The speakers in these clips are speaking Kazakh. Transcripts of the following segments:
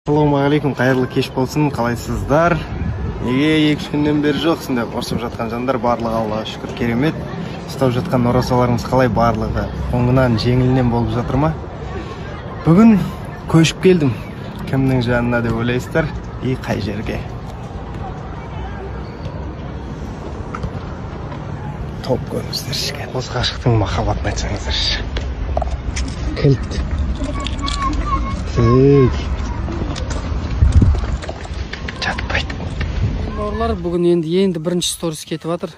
Ассалаумағалейкум, қайырлы кеш болсын, қалайсыздар? Неге 2-3 күннен бері жоқсың деп ұрсып жатқан жандар, барлығы Аллаға шүкір, керемет. Ұстап жатқан оразаларыңыз қалай, барлығы оңынан жеңілінен болып жатыр ма? Бүгін көшіп келдім. Кімнің жанына деп ойлайсыздар? Қай жерге? Топ көріңіздерші. Осы ғашықтың махаббатын айтсаңыздаршы. Кілт. Бауырлар, бүгін енді бірінші сторис кетіп жатыр.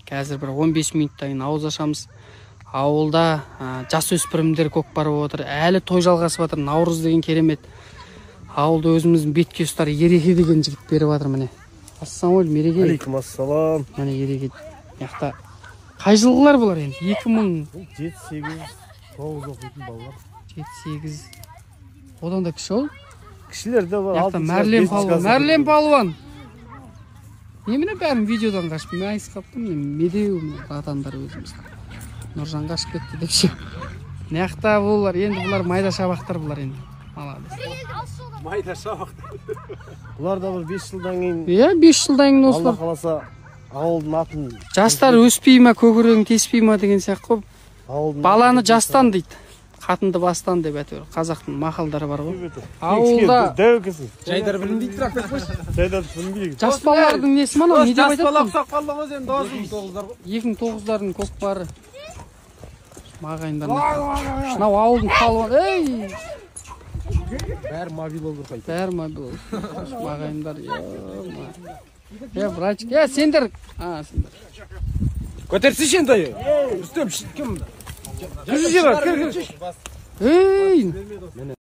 Қазір бір 15 минуттан ауыз ашамыз. Ауылда жасөспірімдер көп барып отыр. Әлі той жалғасып жатыр. Наурыз деген керемет. Ауылда өзіміздің бетке ұстар Ереке деген жігіт беріп жатыр міне. Ассалаумағалейкум, Ереке. Алейкум ассалам. Міне Ереке. Яқта қай жылғылар бұлар енді? 2000 7-8 9 оқитын балалар. 7-8. Одан да кіші ол. Кішілер де бар. Яқта Мәрлен Палуан. Неміне бәрін видеодан қашып, мен айыз қаптым, медеу атандар өзіміз. Нұржан қашып кетті деп ше. Неқта бұлар, енді бұлар майда шабақтар бұлар енді. Майда шабақтар. Бұлар да бір 5 жылдан кейін. 5 жылдан кейін осылар. Алла қаласа ауылдың атын. Жастар өспей ма, көкірегің теспей ма деген сияқты қой. Баланы жастан дейді. Қатынды бастан деп әтеуір. Қазақтың мақалдары бар ғой. Ауылда жайдар білінбейді трактор қойшы. Жайдар білінбейді. жас балалардың несі мана? Не деп айтады? Жас бала ұсақ қалдыңыз енді 2009-дар ғой. 2009-дардың көкпары. Мағайындар. Шынау ауылдың қалуан. Бәрі мобил olur қайты. Бәрі мобил olur. Мағайындар. Братчик. Сендер. Көтерсі енді. Үстем кім? Жүзі жер бар.